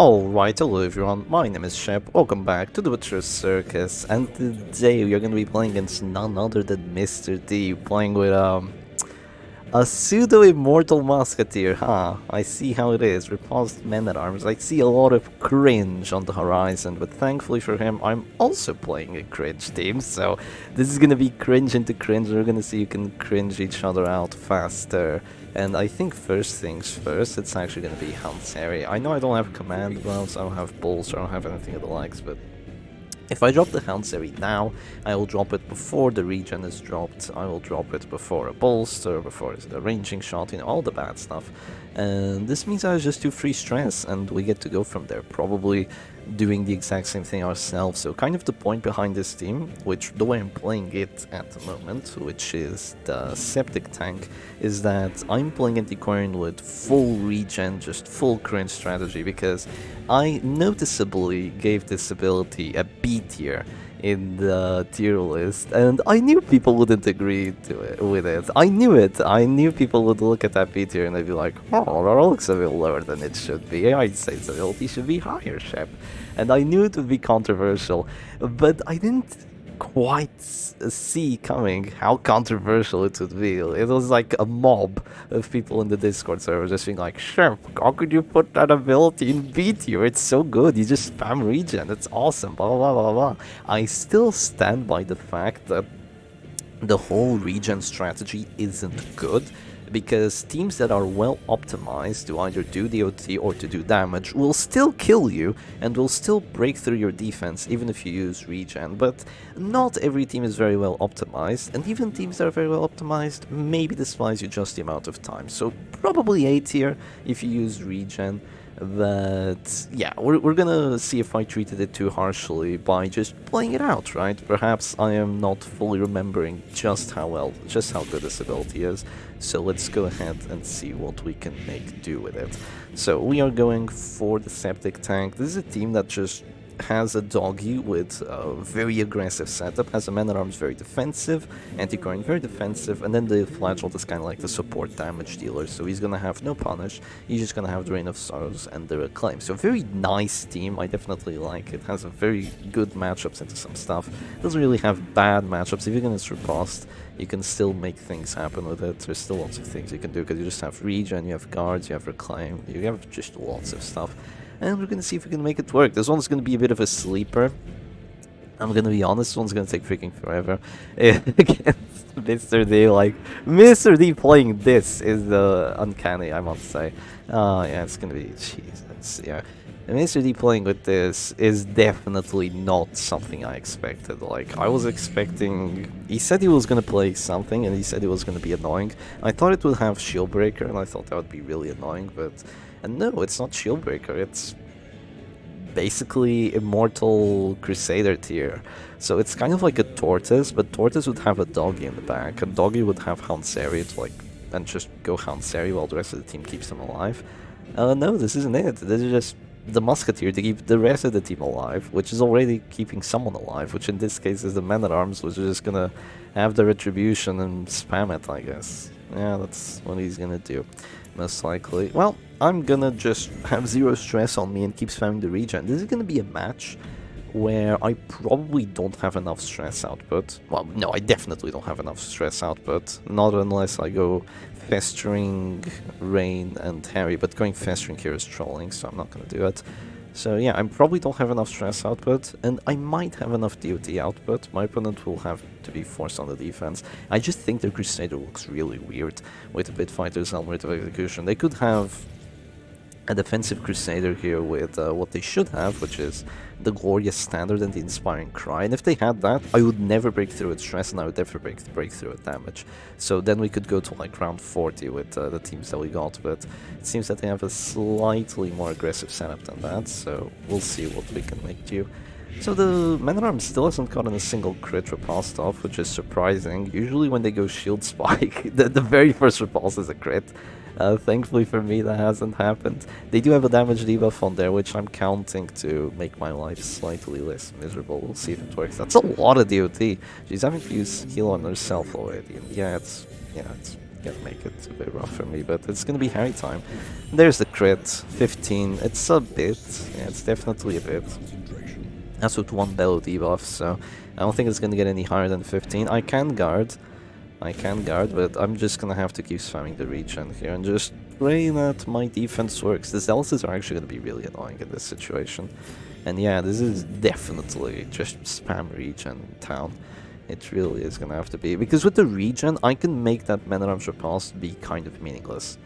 Alright, hello everyone, my name is Shep, welcome back to the Butcher's Circus, and today we are going to be playing against none other than Mr. D, playing with a pseudo-immortal musketeer, huh? I see how it is, repulsed men-at-arms. I see a lot of cringe on the horizon, but thankfully for him, I'm also playing a cringe team, so this is gonna be cringe into cringe. We're gonna see who can cringe each other out faster. And I think first things first, it's actually gonna be Hanseri. I know I don't have command gloves, I don't have bolts, I don't have anything of the likes, but if I drop the Hanseri now, I will drop it before the regen is dropped, I will drop it before a bolster, before a ranging shot, you know, all the bad stuff. And this means I just do free stress, and we get to go from there, probably doing the exact same thing ourselves. So kind of the point behind this team, which the way I'm playing it at the moment, which is the septic tank, is that I'm playing Antiquarian with full regen, just full cringe strategy, because I noticeably gave this ability a B tier in the tier list, and I knew people wouldn't agree with it. I knew it. I knew people would look at that B tier and they'd be like, oh, that looks a bit lower than it should be. I'd say its ability should be higher, Shep. And I knew it would be controversial, but I didn't quite see coming how controversial it would be. It was like a mob of people in the Discord server just being like, Shep, how could you put that ability in B tier? It's so good, you just spam regen, it's awesome, blah blah blah blah. I still stand by the fact that the whole regen strategy isn't good, because teams that are well optimized to either do DOT or to do damage will still kill you and will still break through your defense even if you use regen. But not every team is very well optimized, and even teams that are very well optimized maybe despise you just the amount of time. So probably A tier if you use regen. But yeah, we're gonna see if I treated it too harshly by just playing it out, right? Perhaps I am not fully remembering just how good this ability is. So let's go ahead and see what we can make do with it. So we are going for the septic tank. This is a team that just has a doggy with a very aggressive setup, has a man-at-arms very defensive, Antiquarian very defensive, and then the Flagellate is kind of like the support damage dealer, so he's gonna have no punish, he's just gonna have the Rain of Sorrows and the Reclaim. So a very nice team, I definitely like it, has a very good matchups into some stuff, doesn't really have bad matchups. If you're gonna Riposte, you can still make things happen with it. There's still lots of things you can do, because you just have regen, you have guards, you have reclaim, you have just lots of stuff. And we're gonna see if we can make it work. This one's gonna be a bit of a sleeper. I'm gonna be honest, this one's gonna take freaking forever. Against Mr. D, like, Mr. D playing this is uncanny, I must say. Yeah, it's gonna be, Jesus, yeah. And Mr. D playing with this is definitely not something I expected. Like, I was expecting... He said he was gonna play something, and he said it was gonna be annoying. I thought it would have Shieldbreaker, and I thought that would be really annoying, but... And no, it's not Shieldbreaker, it's basically Immortal Crusader tier. So it's kind of like a Tortoise, but Tortoise would have a doggy in the back, and doggy would have Hanseri to like, and just go Hanseri while the rest of the team keeps them alive. No, this isn't it. This is just the Musketeer to keep the rest of the team alive, which is already keeping someone alive, which in this case is the Man-at-Arms, which is just gonna have the Retribution and spam it, I guess. Yeah, that's what he's gonna do, most likely. Well, I'm gonna just have zero stress on me and keep spamming the regen. This is gonna be a match where I probably don't have enough stress output. Well, no, I definitely don't have enough stress output. Not unless I go Festering, Rain, and Harry. But going Festering here is trolling, so I'm not gonna do it. So yeah, I probably don't have enough stress output, and I might have enough DOT output. My opponent will have to be forced on the defense. I just think the Crusader looks really weird with the Bitfighter's Helmet of Execution. They could have a defensive Crusader here with what they should have, which is the Glorious Standard and the Inspiring Cry. And if they had that, I would never break through with stress, and I would never break through with damage. So then we could go to like round 40 with the teams that we got, but it seems that they have a slightly more aggressive setup than that, so we'll see what we can make do. So the Man-at-Arms still hasn't gotten a single crit repulsed off, which is surprising. Usually when they go Shield Spike, the very first repulse is a crit. Thankfully for me that hasn't happened. They do have a damage debuff on there, which I'm counting to make my life slightly less miserable. We'll see if it works. That's a lot of DOT. She's having to use heal on herself already. And yeah, it's gonna make it a bit rough for me, but it's gonna be Harry time. There's the crit, 15. It's a bit. Yeah, it's definitely a bit. That's with one bellow debuff, so I don't think it's gonna get any higher than 15. I can guard, but I'm just gonna have to keep spamming the regen here and just pray that my defense works. The Zealots are actually gonna be really annoying in this situation. And yeah, this is definitely just spam regen town. It really is gonna have to be, because with the regen, I can make that Man-at-Arms Repulse be kind of meaningless.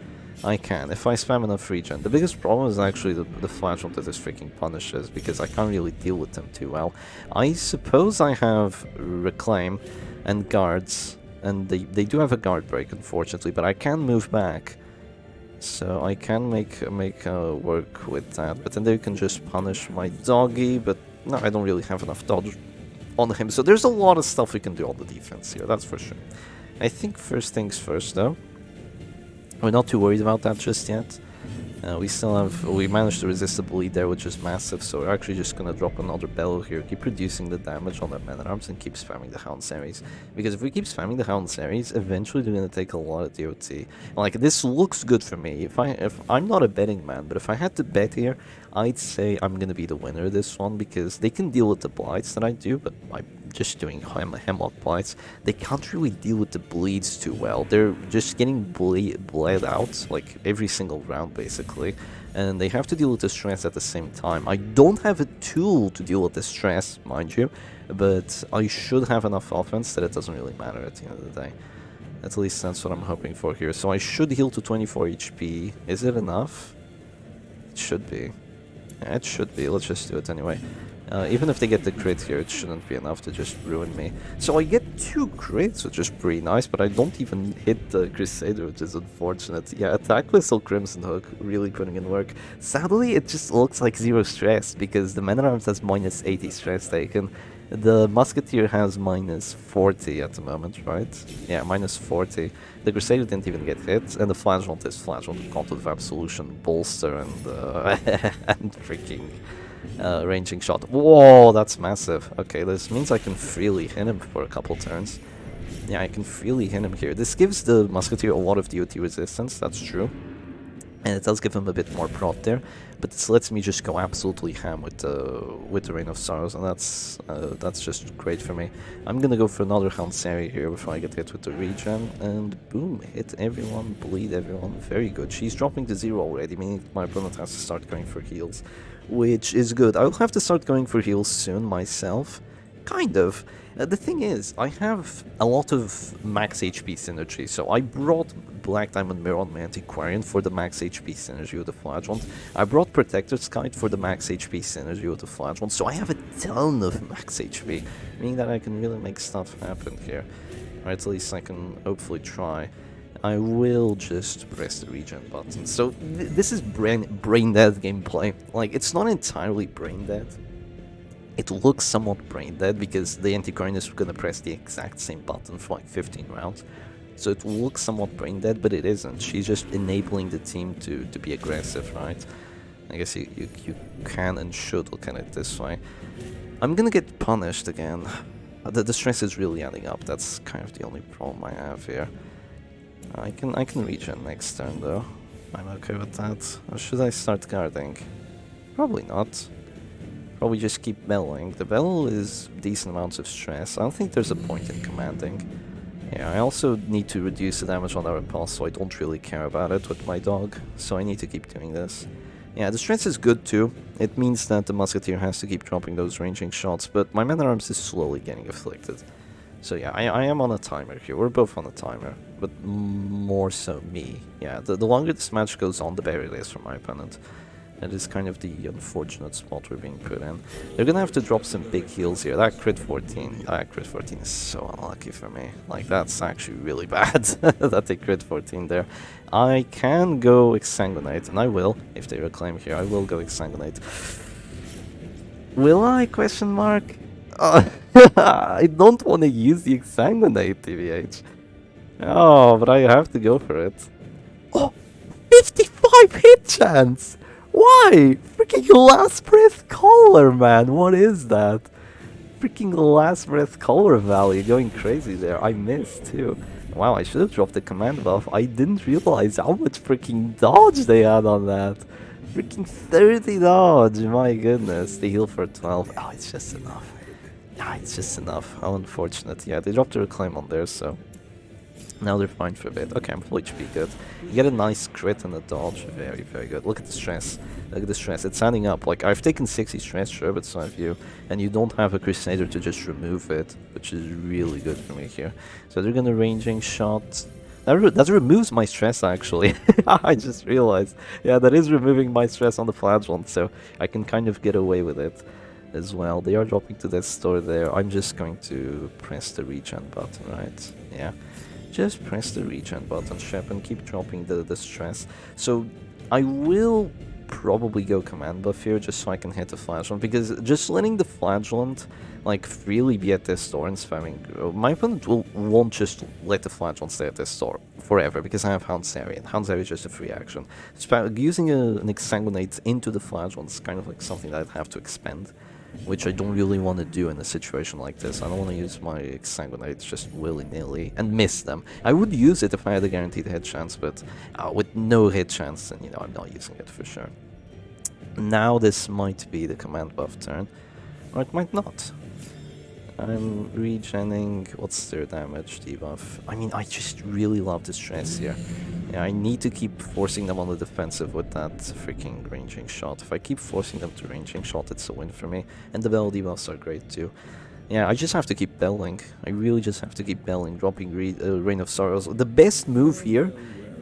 I can, if I spam enough regen. The biggest problem is actually the Flagellant that this freaking punishes, because I can't really deal with them too well. I suppose I have Reclaim and Guards, and they do have a guard break, unfortunately, but I can move back. So I can make work with that, but then they can just punish my doggy, but no, I don't really have enough dodge on him. So there's a lot of stuff we can do on the defense here, that's for sure. I think first things first, though. We're not too worried about that just yet. We managed to resist the bleed there, which is massive, so we're actually just gonna drop another bellow here, keep reducing the damage on that Man-at-Arms, and keep spamming the Hound series. Because if we keep spamming the Hound series, eventually they're gonna take a lot of DOT. Like, this looks good for me. If I'm not a betting man, but if I had to bet here, I'd say I'm gonna be the winner of this one, because they can deal with the blights that I do, but I'm just doing Hemlock Blights. They can't really deal with the bleeds too well. They're just getting bled out, like, every single round, basically. And they have to deal with the stress at the same time. I don't have a tool to deal with the stress, mind you, but I should have enough offense that it doesn't really matter at the end of the day. At least that's what I'm hoping for here. So I should heal to 24 HP. Is it enough? It should be. Yeah, it should be. Let's just do it anyway. Even if they get the crit here, it shouldn't be enough to just ruin me. So I get 2 crits, which is pretty nice, but I don't even hit the Crusader, which is unfortunate. Yeah, Attack Whistle, Crimson Hook, really putting in work. Sadly, it just looks like 0 stress, because the Man-at-Arms has minus 80 stress taken. The Musketeer has minus 40 at the moment, right? Yeah, minus 40. The Crusader didn't even get hit, and the Flagellant is Flagellant, Content of Absolution, Bolster, and, and freaking... ranging shot. Whoa, that's massive. Okay, this means I can freely hit him for a couple turns. Yeah, I can freely hit him here. This gives the Musketeer a lot of DOT resistance, that's true. And it does give him a bit more prot there, but this lets me just go absolutely ham with the Reign of Sorrows, and that's just great for me. I'm gonna go for another Hansari here before I get hit with the regen, and boom, hit everyone, bleed everyone, very good. She's dropping to 0 already, meaning my opponent has to start going for heals, which is good. I'll have to start going for heals soon myself, kind of. The thing is, I have a lot of max HP synergy, so I brought Black Diamond Mirror on my Antiquarian for the max HP synergy with the Flagellant. I brought Protector's Kite for the max HP synergy with the Flagellant, so I have a ton of max HP, meaning that I can really make stuff happen here. Or at least I can hopefully try. I will just press the regen button. So this is brain dead gameplay. Like, it's not entirely brain dead. It looks somewhat brain dead because the Antiquarian is going to press the exact same button for like 15 rounds. So it looks somewhat brain dead, but it isn't. She's just enabling the team to be aggressive, right? I guess you can and should look at it this way. I'm going to get punished again. The stress is really adding up. That's kind of the only problem I have here. I can regen next turn though. I'm okay with that. Or should I start guarding? Probably not. Probably just keep bellowing. The bellow is decent amounts of stress. I don't think there's a point in commanding. Yeah, I also need to reduce the damage on our repulse, so I don't really care about it with my dog. So I need to keep doing this. Yeah, the stress is good too. It means that the Musketeer has to keep dropping those ranging shots, but my Man-at-Arms is slowly getting afflicted. So yeah, I am on a timer here. We're both on a timer, but more so me. Yeah, the longer this match goes on, the better it is for my opponent. That is kind of the unfortunate spot we're being put in. They're gonna have to drop some big heals here. That crit 14 is so unlucky for me. Like, that's actually really bad that they crit 14 there. I can go Exsanguinate, and I will, if they reclaim here, I will go Exsanguinate. Will I? Question mark? I don't want to use the Exsanguinate, TVH. Oh, but I have to go for it. Oh, 55 hit chance! Why? Freaking Last Breath Collar, man! What is that? Freaking Last Breath Collar value going crazy there. I missed too. Wow, I should have dropped the command buff. I didn't realize how much freaking dodge they had on that. Freaking 30 dodge, my goodness. They heal for 12. Oh, it's just enough. Ah, it's just enough. How unfortunate. Yeah, they dropped a reclaim on there, so now they're fine for a bit. Okay, I'm full HP, good. You get a nice crit and a dodge. Very, very good. Look at the stress. Look at the stress. It's adding up. Like, I've taken 60 stress, sure, but so have you. And you don't have a Crusader to just remove it, which is really good for me here. So they're gonna ranging shot. That removes my stress, actually. I just realized. Yeah, that is removing my stress on the flagellant, so I can kind of get away with it as well. They are dropping to that store there. I'm just going to press the regen button, right? Yeah. Just press the regen button, Shep, and keep dropping the stress. So I will probably go command buff here just so I can hit the flagellant, because just letting the flagellant like freely be at this store and spamming, my opponent won't just let the flagellant stay at this store forever, because I have Houndsary, and Houndsary is just a free action. Using an exsanguinate into the flagellant is kind of like something that I'd have to expend, which I don't really want to do in a situation like this. I don't want to use my exsanguinates just willy-nilly and miss them. I would use it if I had a guaranteed hit chance, but with no hit chance, then, you know, I'm not using it for sure. Now this might be the command buff turn, or it might not. I'm regenning. What's their damage debuff? I mean, I just really love the stress here. Yeah, I need to keep forcing them on the defensive with that freaking ranging shot. If I keep forcing them to ranging shot, it's a win for me. And the bell debuffs are great too. Yeah, I just have to keep belling. I really just have to keep belling, dropping Reign of Sorrows. The best move here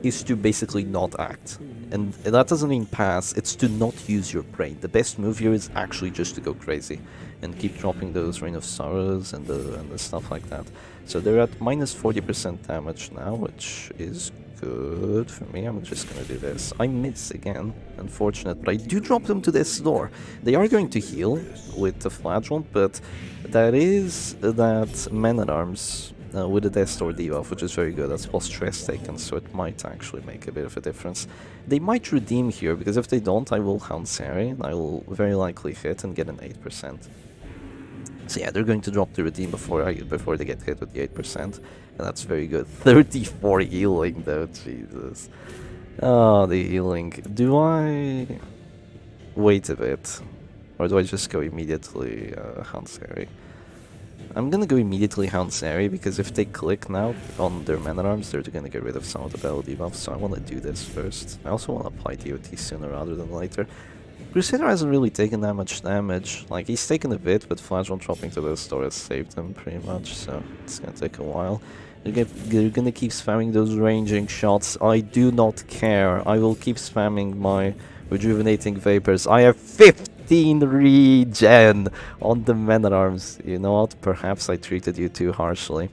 is to basically not act. And that doesn't mean pass, it's to not use your brain. The best move here is actually just to go crazy and keep dropping those Reign of Sorrows and the stuff like that. So they're at minus 40% damage now, which is good for me. I'm just gonna do this. I miss again, unfortunate, but I do drop them to this door. They are going to heal with the flagellant, but that is that Man-at-Arms with the Death Door debuff, which is very good. That's plus stress taken, so it might actually make a bit of a difference. They might redeem here, because if they don't, I will Houndsary, and I will very likely hit and get an 8%. So yeah, they're going to drop the redeem before they get hit with the 8%, and that's very good. 34 healing though, Jesus. Oh, the healing. Do I wait a bit, or do I just go immediately Houndsary? I'm gonna go immediately Houndsary, because if they click now on their Man-at-Arms, they're gonna get rid of some of the battle debuffs, so I want to do this first. I also want to apply DOT sooner rather than later. Crusader hasn't really taken that much damage. Like, he's taken a bit, but Flagellant dropping to the store has saved him pretty much, so it's gonna take a while. They're gonna keep spamming those ranging shots. I do not care. I will keep spamming my Rejuvenating Vapors. I have 15 regen on the Man-at-Arms. You know what? Perhaps I treated you too harshly.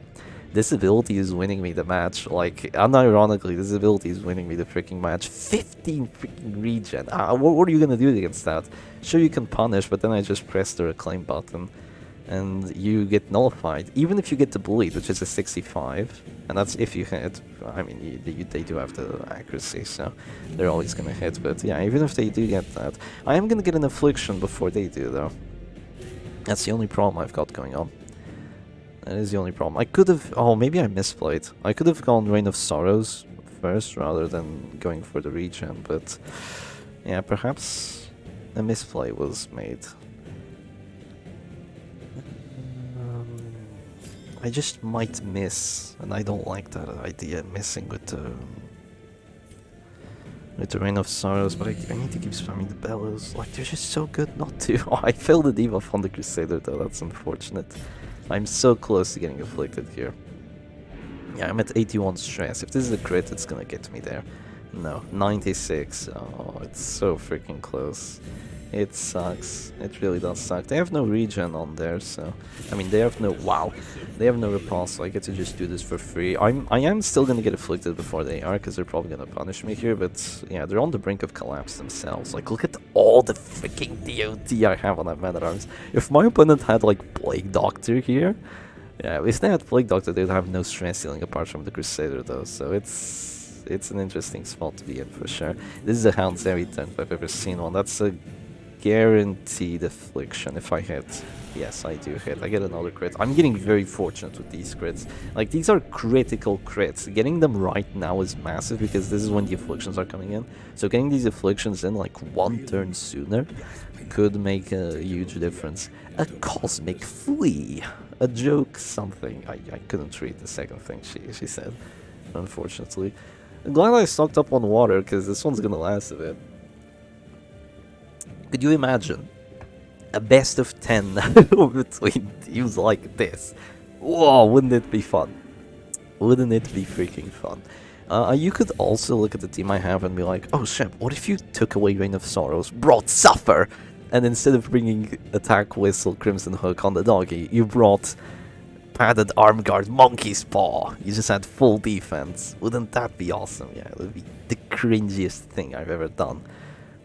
This ability is winning me the match. Like, unironically, this ability is winning me the freaking match. 15 freaking regen. What are you gonna do against that? Sure, you can punish, but then I just press the reclaim button and you get nullified. Even if you get the bleed, which is a 65, and that's if you hit. I mean, they do have the accuracy, so they're always gonna hit. But yeah, even if they do get that, I am gonna get an affliction before they do, though. That's the only problem I've got going on. That is the only problem. I could have... Oh, maybe I misplayed. I could have gone Reign of Sorrows first rather than going for the regen, but... Yeah, perhaps a misplay was made. I just might miss, and I don't like that idea, missing with the Reign of Sorrows, but I need to keep spamming the bellows. Like, they're just so good not to. Oh, I failed the debuff on the Crusader though, that's unfortunate. I'm so close to getting afflicted here. Yeah, I'm at 81 stress. If this is a crit, it's gonna get me there. No, 96. Oh, it's so freaking close. It sucks. It really does suck. They have no regen on there, so... I mean, they have no... Wow! They have no repulse, so I get to just do this for free. I am still gonna get afflicted before they are, because they're probably gonna punish me here, but... Yeah, they're on the brink of collapse themselves. Like, look at all the freaking DOT I have on that Man-at-Arms. If my opponent had, like, Plague Doctor here... Yeah, if they had Plague Doctor, they'd have no stress healing apart from the Crusader, though, so it's an interesting spot to be in, for sure. This is a Houndsary turn if I've ever seen one. That's a guaranteed affliction if I hit. Yes, I do hit. I get another crit. I'm getting very fortunate with these crits. Like, these are critical crits. Getting them right now is massive because this is when the afflictions are coming in. So getting these afflictions in like 1 turn sooner could make a huge difference. A cosmic flea. A joke something. I couldn't read the second thing she said, unfortunately. I'm glad I stocked up on water because this one's gonna last a bit. Could you imagine a best of 10 between teams like this? Whoa, wouldn't it be fun? Wouldn't it be freaking fun? You could also look at the team I have and be like, oh shit, what if you took away Rain of Sorrows, brought Suffer, and instead of bringing Attack, Whistle, Crimson Hook on the doggy, you brought Padded Arm Guard, Monkey's Paw. You just had full defense. Wouldn't that be awesome? Yeah, it would be the cringiest thing I've ever done.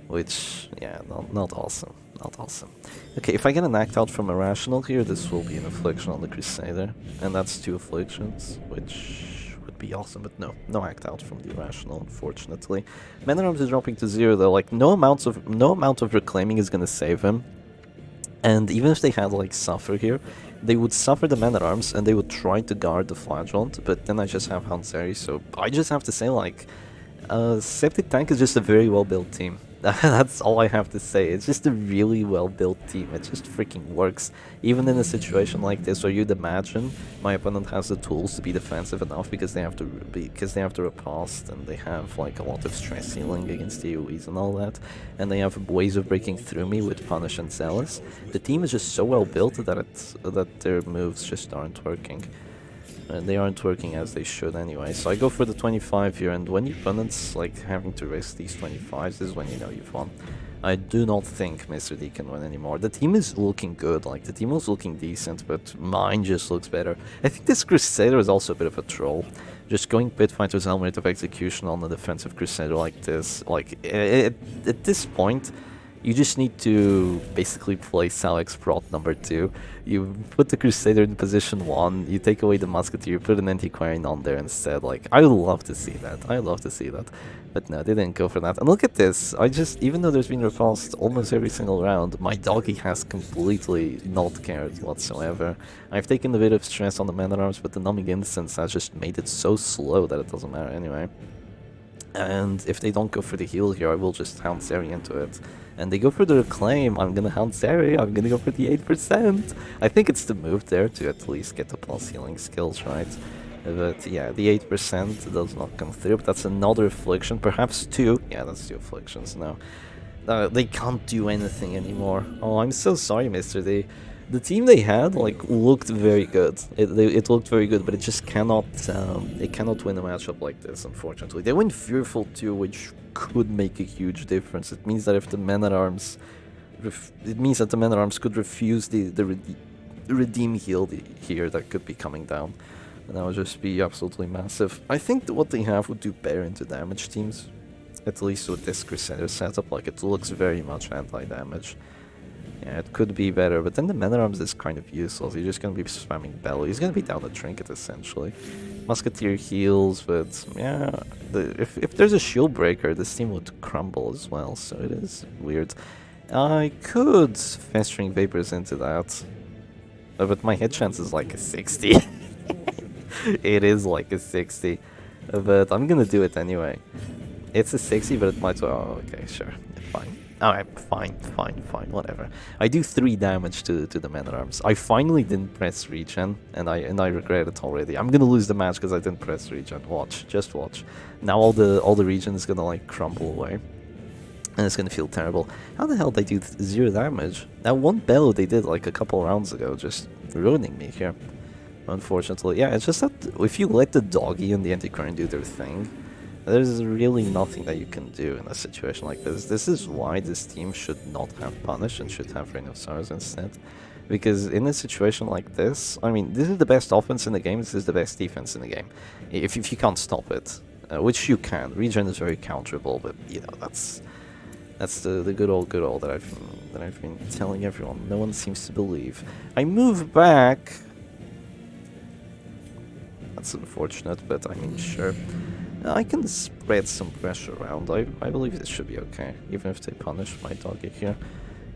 Which, yeah, not awesome. Not awesome. Okay, if I get an act out from Irrational here, this will be an affliction on the Crusader. And that's 2 afflictions, which would be awesome. But no act out from the Irrational, unfortunately. Man at Arms is dropping to 0 though. Like, no amount of reclaiming is gonna save him. And even if they had like Suffer here, they would suffer the Man at Arms and they would try to guard the Flagellant. But then I just have Hanseri, so I just have to say, like, Septic Tank is just a very well built team. That's all I have to say. It's just a really well built team. It just freaking works. Even in a situation like this where you'd imagine my opponent has the tools to be defensive enough because they have to riposte and they have like a lot of stress healing against the AoEs and all that, and they have ways of breaking through me with Punish and Zealous. The team is just so well built that their moves just aren't working. They aren't working as they should anyway, so I go for the 25 here, and when your opponent's like having to risk these 25s, this is when you know you've won. I do not think Mr. D can win anymore. The team is looking good, like the team was looking decent, but mine just looks better. I think this Crusader is also a bit of a troll. Just going Pitfighter's Helmet of Execution on a defensive Crusader like this, like at this point, you just need to basically play Salix Prot number 2. You put the Crusader in position 1, you take away the Musketeer, you put an Antiquarian on there instead. Like, I would love to see that. I would love to see that. But no, they didn't go for that. And look at this. Even though there's been repulsed almost every single round, my doggy has completely not cared whatsoever. I've taken a bit of stress on the Man at Arms, but the Numbing Instance has just made it so slow that it doesn't matter anyway. And if they don't go for the heal here, I will just Hound Seri into it. And they go for the Reclaim, I'm gonna Hound Seri, I'm gonna go for the 8%. I think it's the move there to at least get the plus healing skills, right? But yeah, the 8% does not come through, but that's another affliction, perhaps 2. Yeah, that's 2 afflictions now. They can't do anything anymore. Oh, I'm so sorry, Mr. D. The team they had like looked very good. It looked very good, but it just cannot. It cannot win a matchup like this, unfortunately. They win Fearful 2, which could make a huge difference. It means that if the Men at Arms, could refuse the redeem heal here that could be coming down, and that would just be absolutely massive. I think that what they have would do better into damage teams, at least with this Crusader setup. Like, it looks very much anti-damage. Yeah, it could be better, but then the Man at Arms is kind of useless. You're just gonna be spamming Belly. He's gonna be down a Trinket essentially. Musketeer heals, but yeah, if there's a shield breaker, this team would crumble as well. So it is weird. I could Festering Vapors into that, but my hit chance is like a 60. It is like a 60, but I'm gonna do it anyway. It's a 60, but it might. Oh, okay, sure, fine. Alright, fine, whatever. I do 3 damage to the Man at Arms. I finally didn't press regen, and I regret it already. I'm gonna lose the match because I didn't press regen. Watch, just watch. Now all the regen is gonna like crumble away, and it's gonna feel terrible. How the hell did they do 0 damage? Now 1 bellow they did like a couple rounds ago, just ruining me here. Unfortunately, yeah, it's just that if you let the doggy and the Antiquarian do their thing, there's really nothing that you can do in a situation like this. This is why this team should not have Punish and should have Rain of Sorrows instead. Because in a situation like this, I mean, this is the best offense in the game, this is the best defense in the game. If you can't stop it, which you can. Regen is very counterable, but you know, that's the good old that I've been telling everyone. No one seems to believe. I move back. That's unfortunate, but I mean, sure. I can spread some pressure around. I believe this should be okay, even if they punish my doggy here.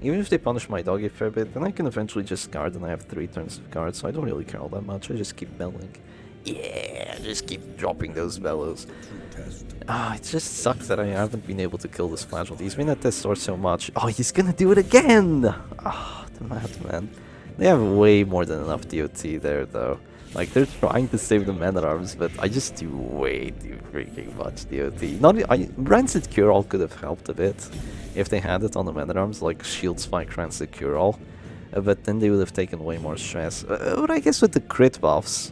Even if they punish my doggy for a bit, then I can eventually just guard and I have 3 turns of guard, so I don't really care all that much. I just keep belling. Yeah, just keep dropping those bellows. It just sucks that I haven't been able to kill this flagellant. He's been at this sword so much. Oh, he's gonna do it again! The madman. They have way more than enough DOT there, though. Like, they're trying to save the men-at-arms, but I just do way too freaking much DOT. Rancid Cure-All could have helped a bit if they had it on the men-at-arms, like Shield Spike Rancid Cure-All. But then they would have taken way more stress. But I guess with the crit buffs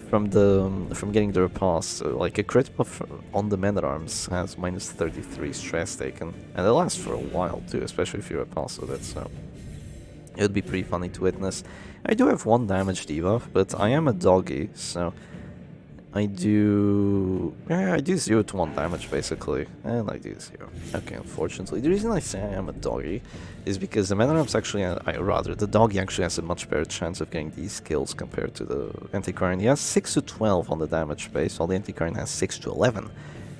from getting the repass, like a crit buff on the men-at-arms has minus 33 stress taken. And it lasts for a while too, especially if you repass with it, so it would be pretty funny to witness. I do have 1 damage debuff, but I am a doggy, so I do 0 to 1 damage basically, and I do 0. Okay, unfortunately. The reason I say I am a doggy is because the men-at-arms actually, the doggy actually has a much better chance of getting these kills compared to the Antiquarian. He has 6 to 12 on the damage base, while the Antiquarian has 6 to 11.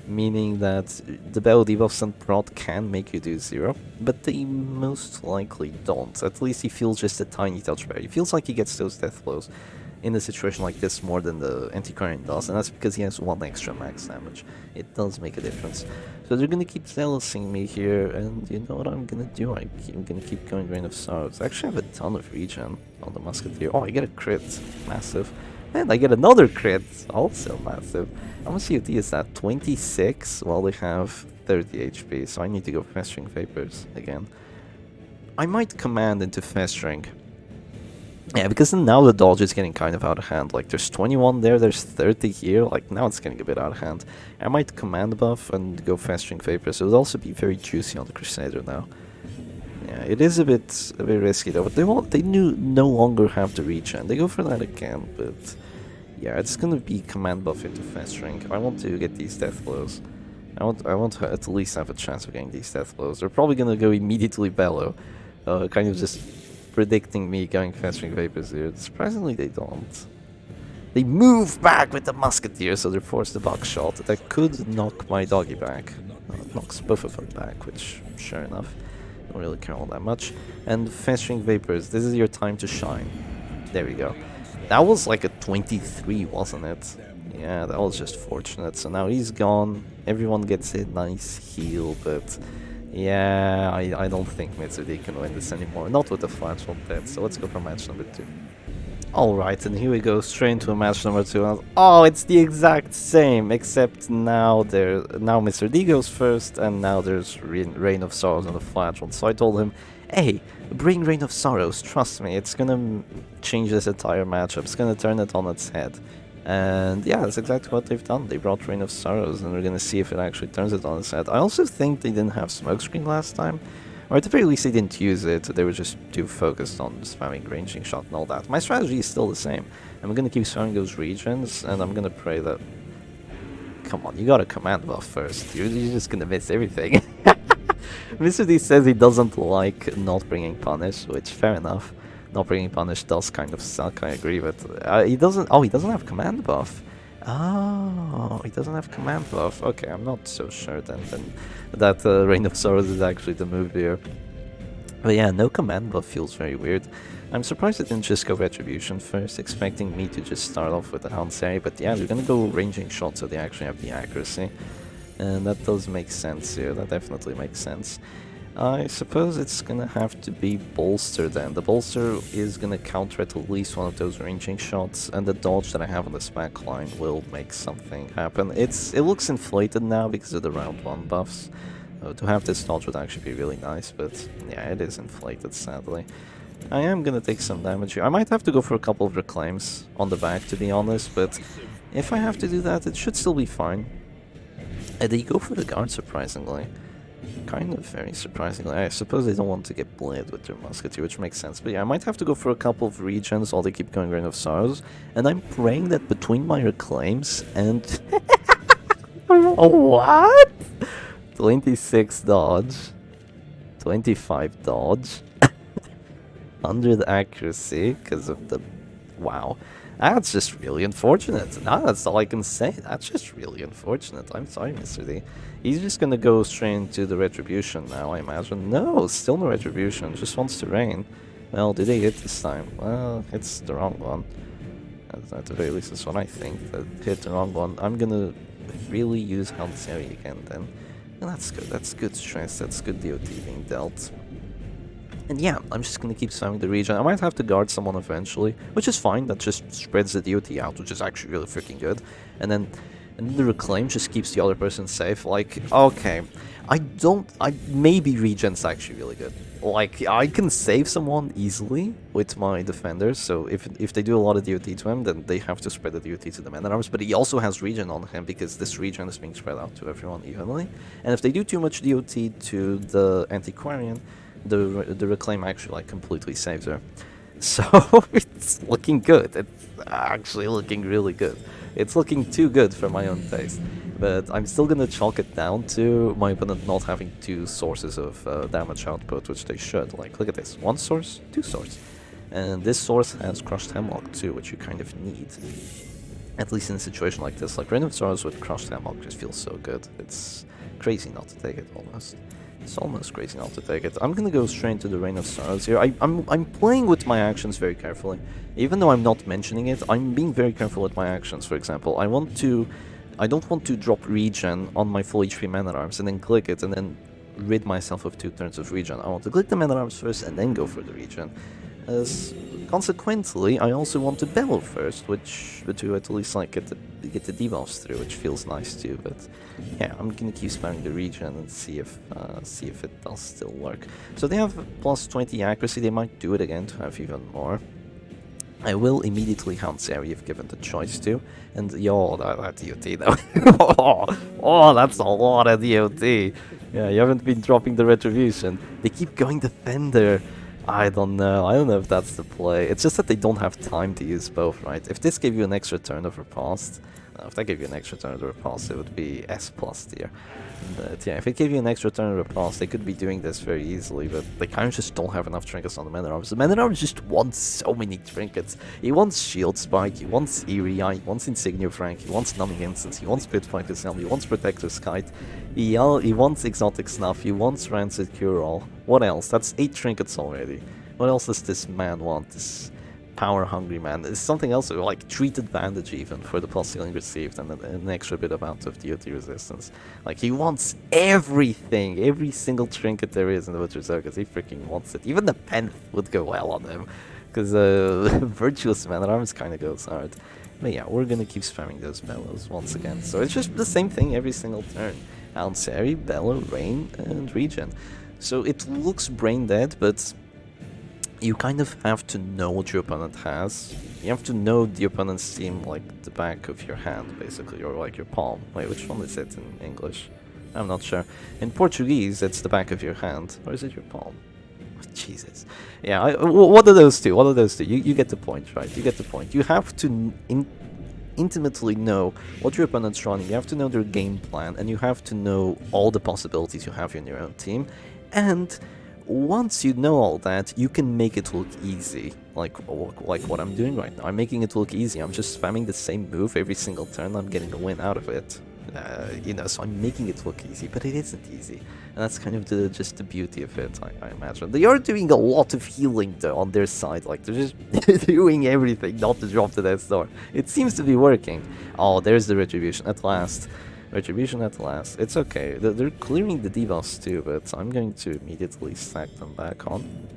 Meaning that the battle debuffs and prot can make you do 0, but they most likely don't. At least he feels just a tiny touch better. He feels like he gets those death blows in a situation like this more than the Antiquarian does, and that's because he has 1 extra max damage. It does make a difference. So they're gonna keep zealousing me here, and you know what I'm gonna do? I'm gonna keep going Rain of Sorrows. I actually have a ton of regen on the Musketeer. Oh, I get a crit. Massive. And I get another crit. Also massive. How much COT is that? 26? Well, they have 30 HP, so I need to go Festering Vapors again. I might command into Festering. Yeah, because now the dodge is getting kind of out of hand. Like, there's 21 there, there's 30 here. Like, now it's getting a bit out of hand. I might command buff and go Festering Vapors. It would also be very juicy on the Crusader now. Yeah, it is a bit risky though, but they no longer have the regen. They go for that again, but yeah, it's gonna be command buff into Festering. I want to get these death blows. I want to at least have a chance of getting these death blows. They're probably gonna go immediately bellow, kind of just predicting me going Festering Vapors here. Surprisingly, they don't. They move back with the Musketeer, so they're forced to buckshot. That could knock my doggy back. It knocks both of them back, which, sure enough, don't really care all that much. And Festering Vapors, this is your time to shine. There we go. That was like a 23, wasn't it? Yeah, that was just fortunate. So now he's gone. Everyone gets a nice heal, but yeah, I don't think Mitsude can win this anymore. Not with the flagellant dead, so let's go for match number 2. Alright, and here we go straight into a match number 2. Oh, it's the exact same, except now Mr. D goes first, and now there's Reign of Sorrows on the flagellant. So I told him, hey, bring Reign of Sorrows, trust me, it's gonna change this entire matchup, it's gonna turn it on its head. And yeah, that's exactly what they've done. They brought Reign of Sorrows, and we're gonna see if it actually turns it on its head. I also think they didn't have Smokescreen last time, or at the very least they didn't use it, they were just too focused on spamming ranging shot and all that. My strategy is still the same. I'm gonna keep spamming those regions, and I'm gonna pray that... Come on, you got a command buff first, you're just gonna miss everything. Mr. D says he doesn't like not bringing Punish, which, fair enough. Not bringing Punish does kind of suck, I agree, but he doesn't have command buff. Oh, he doesn't have command buff. Okay, I'm not so sure then that Reign of Sorrows is actually the move here. But yeah, no command buff feels very weird. I'm surprised it didn't just go Retribution first, expecting me to just start off with the Hansari, but yeah, they're gonna go ranging shots so they actually have the accuracy. And that does make sense here, that definitely makes sense. I suppose it's gonna have to be Bolster then. The Bolster is gonna counter at least one of those ranging shots, and the dodge that I have on this back line will make something happen. It looks inflated now because of the round 1 buffs. To have this dodge would actually be really nice, but yeah, it is inflated sadly. I am gonna take some damage here. I might have to go for a couple of reclaims on the back to be honest, but if I have to do that, it should still be fine. They go for the guard surprisingly. Kind of very surprisingly. I suppose they don't want to get bled with their Musketeer, which makes sense. But yeah, I might have to go for a couple of regens while they keep going Reign of Sorrows. And I'm praying that between my reclaims and... What? 26 dodge. 25 dodge. 100 accuracy because of the... Wow. That's just really unfortunate. Nah, that's all I can say. That's just really unfortunate. I'm sorry, Mr. D. He's just gonna go straight into the Retribution now, I imagine. No, still no Retribution. Just wants to rain. Well, did they hit this time? Well, it's the wrong one. At the very least, that's what I think. That hit the wrong one. I'm gonna really use Hanseri again then. And that's good. That's good stress. That's good DOT being dealt. And yeah, I'm just gonna keep spamming the regen. I might have to guard someone eventually, which is fine. That just spreads the DOT out, which is actually really freaking good. And then the reclaim just keeps the other person safe. Like, okay, maybe regen's actually really good. Like, I can save someone easily with my defenders, so if they do a lot of DOT to him, then they have to spread the DOT to the man-at-arms, but he also has regen on him because this regen is being spread out to everyone evenly. And if they do too much DOT to the Antiquarian, the reclaim actually like completely saves her. So it's looking good. It's actually looking really good. It's looking too good for my own taste. But I'm still gonna chalk it down to my opponent not having two sources of damage output, which they should. Like, look at this. One source, two source. And this source has Crushed Hemlock too, which you kind of need. At least in a situation like this. Like, Rain of Sorrows with Crushed Hemlock just feels so good. It's crazy not to take it, almost. It's almost crazy not to take it. I'm gonna go straight into the Rain of Sorrows here. I'm playing with my actions very carefully. Even though I'm not mentioning it, I'm being very careful with my actions. For example, I don't want to drop regen on my full HP Man-at-Arms and then click it and then rid myself of 2 turns of regen. I want to click the Man-at-Arms first and then go for the regen. Consequently, I also want to bellow first, which to at least like get the debuffs through, which feels nice too. But yeah, I'm gonna keep spamming the regen and see if it does still work. So they have plus 20 accuracy. They might do it again to have even more. I will immediately Hanseri if given the choice to, and yo, that DOT though. oh, that's a lot of DOT. Yeah, you haven't been dropping the Retribution. They keep going Defender. I don't know if that's the play. It's just that they don't have time to use both, right? If this gave you an extra turn of Riposte, if that gave you an extra turn of Riposte, it would be S+ tier. But yeah, if it gave you an extra turn of Riposte, they could be doing this very easily, but they kind of just don't have enough trinkets on the Man-at-Arms. The Man-at-Arms just wants so many trinkets. He wants Shield Spike, he wants Eerie Eye, he wants Insignia Frank, he wants Numbing Instance, he wants Pitfighter's Helm, he wants Protector's Kite, he wants Exotic Snuff, he wants Rancid Cure-All. What else? That's 8 trinkets already. What else does this man want? This power-hungry man. There's something else, like Treated Bandage even, for the plus healing received and an extra bit amount of DOT resistance. Like, he wants everything, every single trinket there is in the Butcher Circus. He freaking wants it. Even the pen would go well on him, because Virtuous Man-at-Arms kind of goes hard. But yeah, we're gonna keep spamming those bellows once again. So it's just the same thing every single turn. Hanseri, Bellow, Rain, and Regen. So it looks brain dead, but you kind of have to know what your opponent has. You have to know the opponent's team like the back of your hand, basically, or like your palm. Wait, which one is it in English? I'm not sure. In Portuguese, it's the back of your hand. Or is it your palm? Jesus. Yeah, what are those two? What are those two? You get the point, right? You get the point. You have to intimately know what your opponent's running. You have to know their game plan, and you have to know all the possibilities you have in your own team. And once you know all that, you can make it look easy, like what I'm doing right now. I'm making it look easy. I'm just spamming the same move every single turn. I'm getting a win out of it. You know, so I'm making it look easy, but it isn't easy. And that's kind of just the beauty of it, I imagine. They are doing a lot of healing, though, on their side. Like, they're just doing everything not to drop to Death's Door. It seems to be working. Oh, there's the Retribution, at last. Retribution at last. It's okay. They're clearing the debuffs too, but I'm going to immediately stack them back on.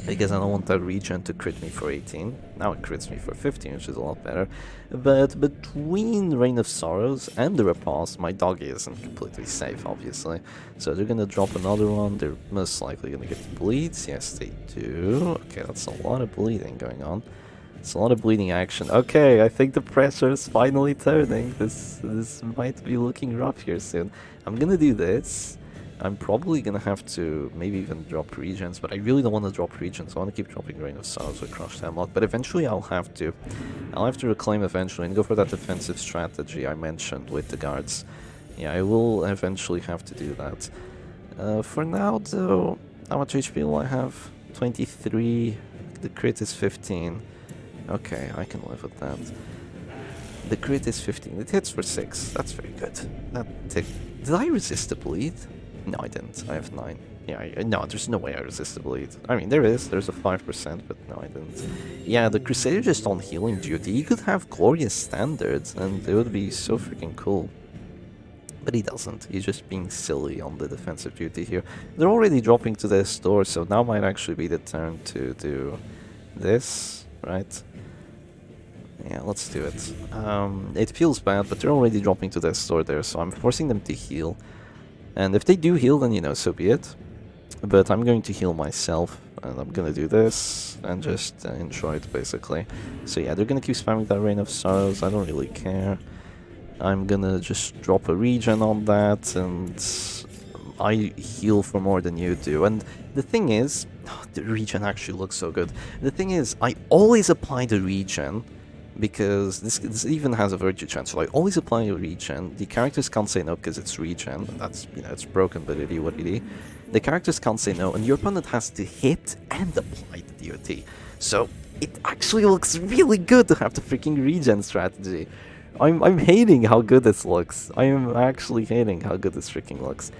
Because I don't want that regen to crit me for 18. Now it crits me for 15, which is a lot better. But between Rain of Sorrows and the Riposte, my doggy isn't completely safe, obviously. So they're gonna drop another one. They're most likely gonna get bleeds. Yes, they do. Okay, that's a lot of bleeding going on. It's a lot of bleeding action. Okay, I think the pressure is finally turning. This might be looking rough here soon. I'm gonna do this. I'm probably gonna have to maybe even drop regens, but I really don't want to drop regens. I want to keep dropping Rain of Sorrows with Crushed Hemlock, but eventually I'll have to reclaim eventually and go for that defensive strategy I mentioned with the guards. Yeah, I will eventually have to do that. For now, though, how much HP will I have? 23. The crit is 15. Okay, I can live with that. The crit is 15. It hits for 6. That's very good. Did I resist the bleed? No, I didn't. I have 9. Yeah, no, there's no way I resist the bleed. I mean, there's a 5%, but no, I didn't. Yeah, the Crusader just on healing duty. He could have glorious standards, and it would be so freaking cool. But he doesn't. He's just being silly on the defensive duty here. They're already dropping to their store, so now might actually be the turn to do this, right? Yeah, let's do it. It feels bad, but they're already dropping to their store there, so I'm forcing them to heal. And if they do heal, then, you know, so be it. But I'm going to heal myself, and I'm gonna do this, and just enjoy it, basically. So yeah, they're gonna keep spamming that Rain of Sorrows, I don't really care. I'm gonna just drop a regen on that, and I heal for more than you do. And the thing is, the regen actually looks so good. The thing is, I always apply the regen, because this even has a virtue chance, so I always apply a regen. The characters can't say no because it's regen, and that's, you know, it's broken, but it is what it is. The characters can't say no, and your opponent has to hit and apply the DOT. So it actually looks really good to have the freaking regen strategy. I'm hating how good this looks. I am actually hating how good this freaking looks.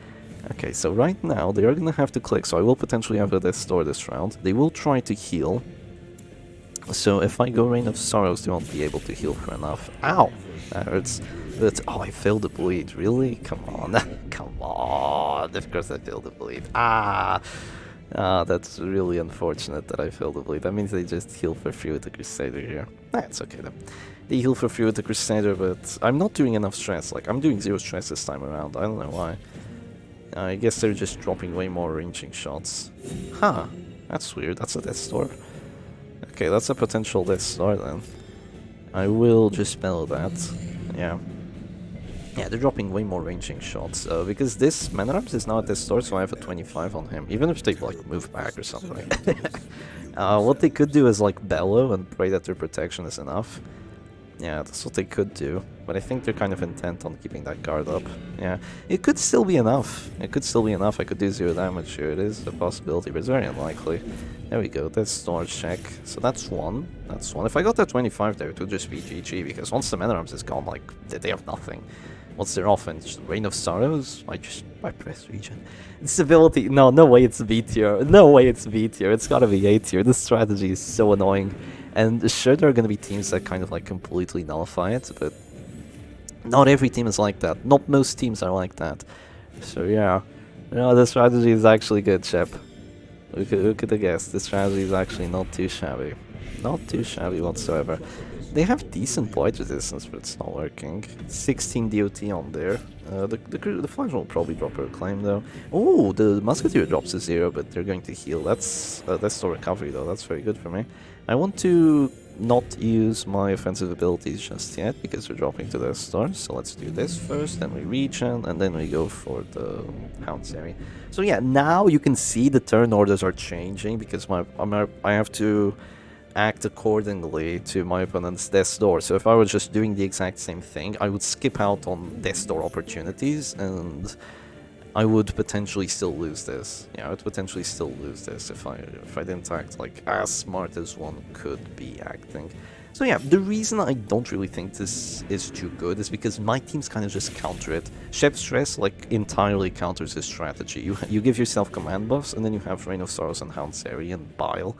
Okay, so right now they are gonna have to click, so I will potentially have a store this round. They will try to heal. So if I go Rain of Sorrows, they won't be able to heal for enough. Ow! That hurts. But, oh, I failed the bleed. Really? Come on. Come on. Of course I failed the bleed. That's really unfortunate that I failed the bleed. That means they just heal for free with the Crusader here. That's okay though. They heal for free with the Crusader, but I'm not doing enough stress. Like, I'm doing 0 stress this time around. I don't know why. I guess they're just dropping way more ranging shots. Huh. That's weird. That's a Death Store. Okay, that's a potential Death Star then. I will just spell that. Yeah. Yeah, they're dropping way more ranging shots. Because this Man at Arms is now at Death Star, so I have a 25 on him. Even if they, like, move back or something. What they could do is, like, bellow and pray that their protection is enough. Yeah, that's what they could do. But I think they're kind of intent on keeping that guard up. Yeah, it could still be enough. It could still be enough. I could do 0 damage here. It is a possibility, but it's very unlikely. There we go. That's storage check. So that's one. That's one. If I got that 25 there, it would just be GG, because once the Man at Arms is gone, like, they have nothing. What's their offense? Rain of Sorrows? I press regen. This ability, no way it's B tier. No way it's B tier. It's gotta be A tier. This strategy is so annoying. And sure, there are gonna be teams that kind of like completely nullify it, but not every team is like that. Not most teams are like that. So yeah, no, the strategy is actually good, Shep. Who could have guessed? This strategy is actually not too shabby. Not too shabby whatsoever. They have decent blight resistance, but it's not working. 16 DOT on there. The Flash will probably drop her claim though. Oh, the Musketeer drops to 0, but they're going to heal. That's the recovery though. That's very good for me. I want to not use my offensive abilities just yet because we're dropping to the stars. So let's do this first, then we regen, and then we go for the Hound's area. So yeah, now you can see the turn orders are changing because I have to act accordingly to my opponent's Death Door. So if I was just doing the exact same thing, I would skip out on Death Door opportunities, and I would potentially still lose this. Yeah, I would potentially still lose this if I didn't act like as smart as one could be acting. So yeah, the reason I don't really think this is too good is because my teams kind of just counter it. Chef Stress like entirely counters this strategy. You give yourself command buffs, and then you have Reign of Sorrows and Hound's Area and Bile.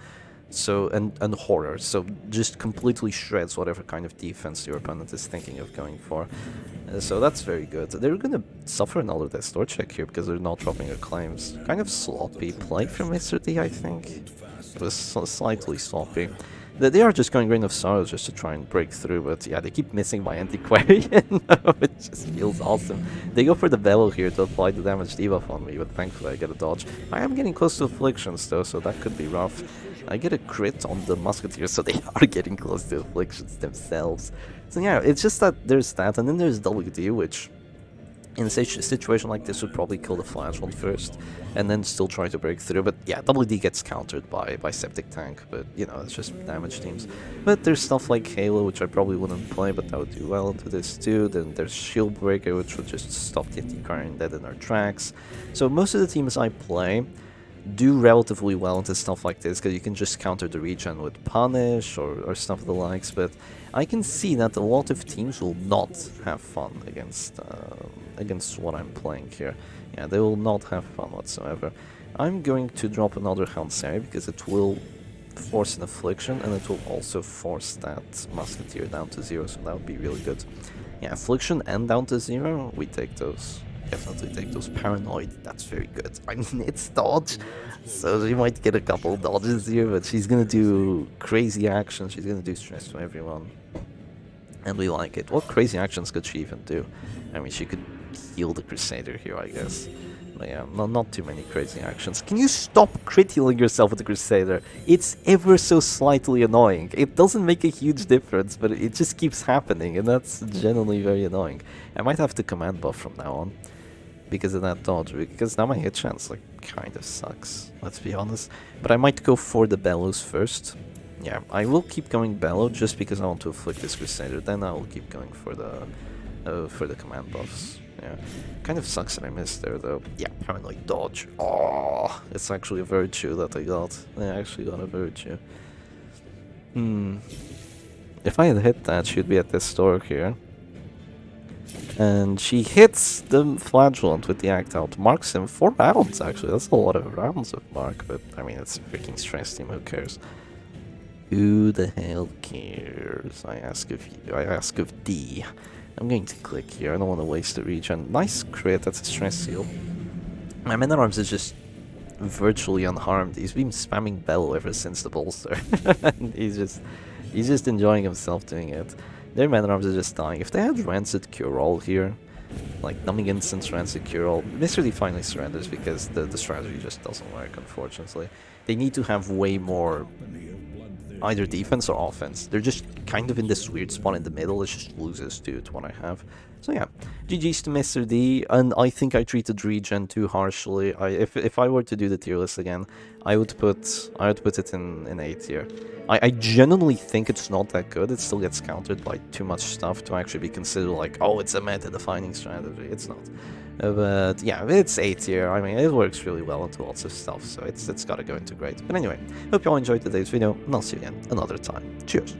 So, and Horror, so just completely shreds whatever kind of defense your opponent is thinking of going for. So that's very good. They're gonna suffer another Death Door check here because they're not dropping their claims. Kind of sloppy play from Mr. D, I think. It was slightly sloppy. They are just going Reign of Sorrows just to try and break through, but yeah, they keep missing my Antiquarian, which just feels awesome. They go for the Bellow here to apply the damage debuff on me, but thankfully I get a dodge. I am getting close to Afflictions though, so that could be rough. I get a crit on the Musketeer, so they are getting close to Afflictions themselves. So yeah, it's just that there's that, and then there's WD, which in a situation like this would probably kill the Flash one first, and then still try to break through. But yeah, WD gets countered by Septic Tank, but you know, it's just damage teams. But there's stuff like Halo, which I probably wouldn't play, but that would do well into this too. Then there's Shield Breaker, which would just stop the Antiquarian dead in our tracks. So most of the teams I play do relatively well into stuff like this, because you can just counter the regen with punish or stuff of the likes, but I can see that a lot of teams will not have fun against what I'm playing here. Yeah, they will not have fun whatsoever. I'm going to drop another Hansari because it will force an Affliction, and it will also force that Musketeer down to 0, so that would be really good. Yeah, Affliction and down to 0, we take those. Definitely take those. Paranoid, that's very good. I mean, it's dodge, so she might get a couple dodges here, but she's gonna do crazy actions, she's gonna do stress to everyone. And we like it. What crazy actions could she even do? I mean, she could heal the Crusader here, I guess. But yeah, not too many crazy actions. Can you stop crit healing yourself with the Crusader? It's ever so slightly annoying. It doesn't make a huge difference, but it just keeps happening, and that's generally very annoying. I might have to command buff from now on because of that dodge, because now my hit chance like kind of sucks, let's be honest. But I might go for the Bellows first. Yeah, I will keep going Bellow just because I want to afflict this Crusader, then I will keep going for the command buffs. Yeah, kind of sucks that I missed there though. Yeah, Paranoid dodge. Oh, it's actually a virtue that I got. I actually got a virtue. If I had hit that, she'd be at this store here. And she hits the Flagellant with the Act Out. Marks him 4 rounds, actually. That's a lot of rounds of Mark, but I mean, it's a freaking stress team. Who cares? Who the hell cares? I ask of you. I ask of D. I'm going to click here. I don't want to waste the regen. Nice crit. That's a stress seal. My Man-at-Arms is just virtually unharmed. He's been spamming Bellow ever since the bolster. And he's just enjoying himself doing it. Their Man-at-Arms are just dying. If they had Rancid Cure-All here, like Numbing Instance, Rancid Cure-All, Mr. D finally surrenders because the strategy just doesn't work, unfortunately. They need to have way more either defense or offense. They're just kind of in this weird spot in the middle. It just loses to what I have. So yeah, GG's to Mr. D, and I think I treated regen too harshly. If I were to do the tier list again, I would put it in A tier. I genuinely think it's not that good. It still gets countered by too much stuff to actually be considered like, oh, it's a meta-defining strategy. It's not. But yeah, it's A tier. I mean, it works really well into lots of stuff, so it's got to go into great. But anyway, hope you all enjoyed today's video, and I'll see you again another time. Cheers!